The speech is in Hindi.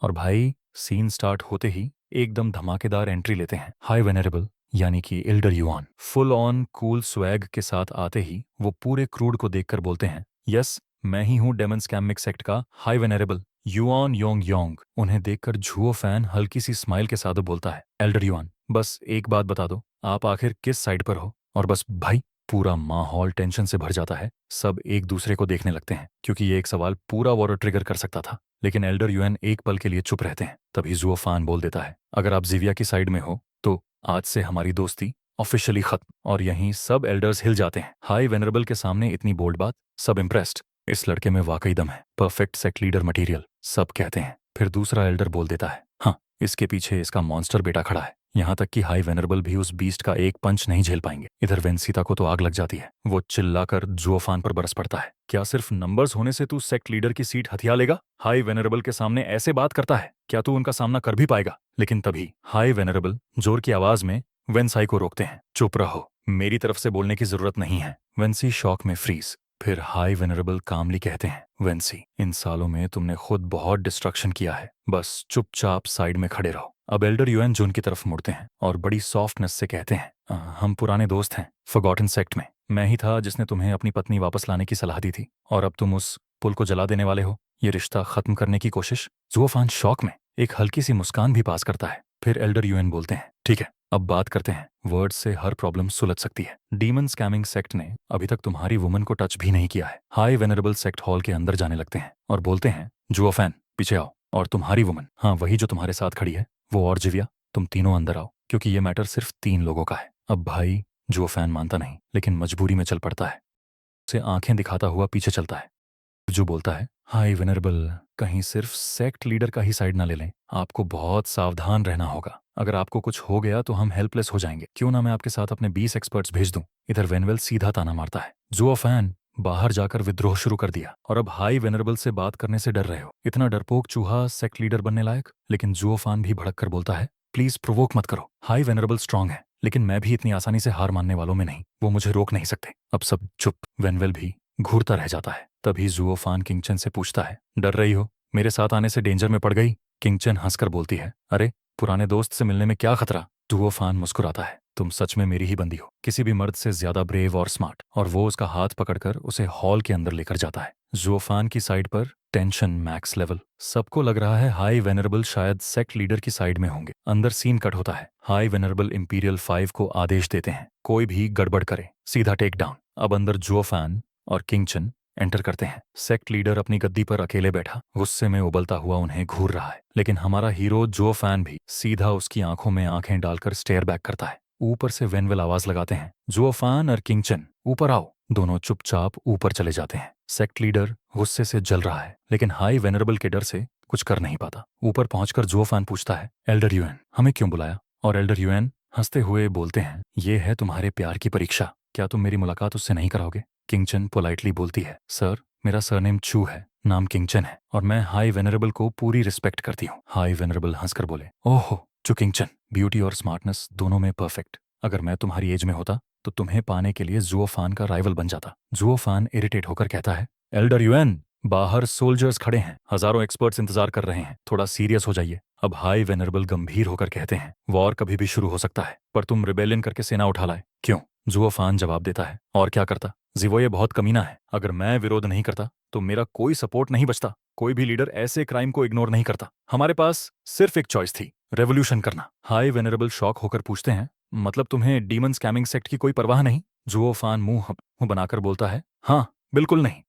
और भाई सीन स्टार्ट होते ही एकदम धमाकेदार एंट्री लेते हैं हाई वेनरेबल, यानी कि Elder yuan full on cool swag के साथ आते ही वो पूरे क्रूड को देखकर बोलते हैं, यस मैं ही हूँ डेमन स्कैमिक सेक्ट का high venerable yuan Yong Yong. उन्हें देखकर झुओ फैन हल्की सी स्माइल के साथ बोलता है, एल्डर युआन बस एक बात बता दो, आप आखिर किस साइड पर हो। और बस भाई पूरा माहौल टेंशन से भर जाता है, सब एक दूसरे को देखने लगते हैं क्योंकि ये एक सवाल पूरा वॉर ट्रिगर कर सकता था। लेकिन एल्डर यूएन एक पल के लिए चुप रहते हैं। तभी जुओ फान बोल देता है, अगर आप जिविया की साइड में हो तो आज से हमारी दोस्ती ऑफिशियली खत्म। और यहीं सब एल्डर्स हिल जाते हैं। हाई वेनरेबल के सामने इतनी बोल्ड बात, सब इम्प्रेस्ड। इस लड़के में वाकई दम है, परफेक्ट सेक्ट लीडर मटेरियल, सब कहते हैं। फिर दूसरा एल्डर बोल देता है, हाँ इसके पीछे इसका मॉन्स्टर बेटा खड़ा है। यहाँ तक कि हाई वेनरेबल भी उस बीस्ट का एक पंच नहीं झेल पाएंगे। इधर वेंसीता को तो आग लग जाती है, वो चिल्लाकर जुओफान पर बरस पड़ता है, क्या सिर्फ नंबर्स होने से तू सेक्ट लीडर की सीट हथिया लेगा। हाई वेनरेबल के सामने ऐसे बात करता है, क्या तू उनका सामना कर भी पाएगा। लेकिन तभी हाई वेनरेबल जोर की आवाज में वेंसाई को रोकते हैं, चुप रहो, मेरी तरफ से बोलने की जरूरत नहीं है। वेंसी शॉक में फ्रीज। फिर हाई वेनरेबल कामली कहते हैं, वेंसी इन सालों में तुमने खुद बहुत डिस्ट्रक्शन किया है, बस चुपचाप साइड में खड़े रहो। अब एल्डर यूएन जोन की तरफ मुड़ते हैं और बड़ी सॉफ्टनेस से कहते हैं, हम पुराने दोस्त हैं फॉरगॉटन सेक्ट में। मैं ही था जिसने तुम्हें अपनी पत्नी वापस लाने की सलाह दी थी, और अब तुम उस पुल को जला देने वाले हो। ये रिश्ता खत्म करने की कोशिश। जुओफान शॉक में एक हल्की सी मुस्कान भी पास करता है। फिर एल्डर यूएन बोलते हैं, ठीक है अब बात करते हैं, वर्ड से हर प्रॉब्लम सुलझ सकती है। डीमन स्कैमिंग सेक्ट ने अभी तक तुम्हारी वुमन को टच भी नहीं किया है। हाई वेनरेबल सेक्ट हॉल के अंदर जाने लगते हैं और बोलते हैं, जुओफैन पीछे आओ, और तुम्हारी वुमन, हाँ वही जो तुम्हारे साथ खड़ी है, वो और जिविया, तुम तीनों अंदर आओ, क्योंकि ये मैटर सिर्फ 3 लोगों का है। अब भाई जुओफैन मानता नहीं, लेकिन मजबूरी में चल पड़ता है। उसे आंखें दिखाता हुआ पीछे चलता है। जो बोलता है, हाई वेनरेबल कहीं सिर्फ सेक्ट लीडर का ही साइड ना ले लें, आपको बहुत सावधान रहना होगा। अगर आपको कुछ हो गया तो हम हेल्पलेस हो जाएंगे, क्यों ना मैं आपके साथ अपने 20 एक्सपर्ट्स भेज दूं। इधर वेनवेल सीधा ताना मारता है, जुओफैन बाहर जाकर विद्रोह शुरू कर दिया, और अब हाई वेनरेबल से बात करने से डर रहे हो। इतना डरपोक चूहा सेक्ट लीडर बनने लायक। लेकिन जुओफान भी भड़क कर बोलता है, प्लीज प्रोवोक मत करो, हाई वेनरेबल स्ट्रांग है, लेकिन मैं भी इतनी आसानी से हार मानने वालों में नहीं, वो मुझे रोक नहीं सकते। अब सब चुप। वेनवेल भी घूरता रह जाता है। तभी जुओफान किंगचन से पूछता है, डर रही हो, मेरे साथ आने से डेंजर में पड़ गई। किंगचन हंसकर बोलती है, अरे पुराने दोस्त से मिलने में क्या खतरा। जुओफान मुस्कुराता है, तुम सच में मेरी ही बंदी हो, किसी भी मर्द से ज्यादा ब्रेव और स्मार्ट। और वो उसका हाथ पकड़कर उसे हॉल के अंदर लेकर जाता है। जुओफान की साइड पर टेंशन मैक्स लेवल। सबको लग रहा है हाई वेनरेबल शायद सेक्ट लीडर की साइड में होंगे। अंदर सीन कट होता है। हाई वेनरेबल इंपीरियल 5 को आदेश देते हैं, कोई भी गड़बड़ करे सीधा टेक डाउन। अब अंदर जुओफान और किंगचन एंटर करते हैं। सेक्ट लीडर अपनी गद्दी पर अकेले बैठा गुस्से में उबलता हुआ उन्हें घूर रहा है। लेकिन हमारा हीरो जुओफान भी सीधा उसकी आंखों में आंखें डालकर स्टेयर बैक करता है। ऊपर से वेनवेल आवाज लगाते हैं, जुओफान और किंगचन ऊपर आओ। दोनों चुपचाप ऊपर चले जाते हैं। सेक्ट लीडर गुस्से से जल रहा है, लेकिन हाई वेनरेबल के डर से कुछ कर नहीं पाता। ऊपर पहुंचकर जुओफान पूछता है, एल्डर यूएन हमें क्यों बुलाया। और एल्डर यूएन हंसते हुए बोलते हैं, ये है तुम्हारे प्यार की परीक्षा, क्या तुम मेरी मुलाकात उससे नहीं कराओगे। किंगचन पोलाइटली बोलती है, सर मेरा सरनेम चू है, नाम किंगचन है, और मैं हाई वेनरेबल को पूरी रिस्पेक्ट करती हूँ। हाई वेनरेबल हंसकर बोले, ओहो चू किंगचन, ब्यूटी और स्मार्टनेस दोनों में परफेक्ट। अगर मैं तुम्हारी एज में होता तो तुम्हें पाने के लिए जुओफान का राइवल बन जाता। जुओफान इरिटेट होकर कहता है, एल्डर यूएन बाहर सोल्जर्स खड़े हैं, हजारों एक्सपर्ट्स इंतजार कर रहे हैं, थोड़ा सीरियस हो जाइए। अब हाई वेनरेबल गंभीर होकर कहते हैं, वॉर कभी भी शुरू हो सकता है, पर तुम रिबेलियन करके सेना उठा लाए क्यों। जुओफान जवाब देता है, और क्या करता, जिवो ये बहुत कमीना है, अगर मैं विरोध नहीं करता तो मेरा कोई सपोर्ट नहीं बचता। कोई भी लीडर ऐसे क्राइम को इग्नोर नहीं करता। हमारे पास सिर्फ एक चॉइस थी, रेवोल्यूशन करना। हाई वेनरेबल शॉक होकर पूछते हैं, मतलब तुम्हें डीमन स्कैमिंग सेक्ट की कोई परवाह नहीं। जुओफान मुंह बनाकर बोलता है, हाँ बिल्कुल नहीं,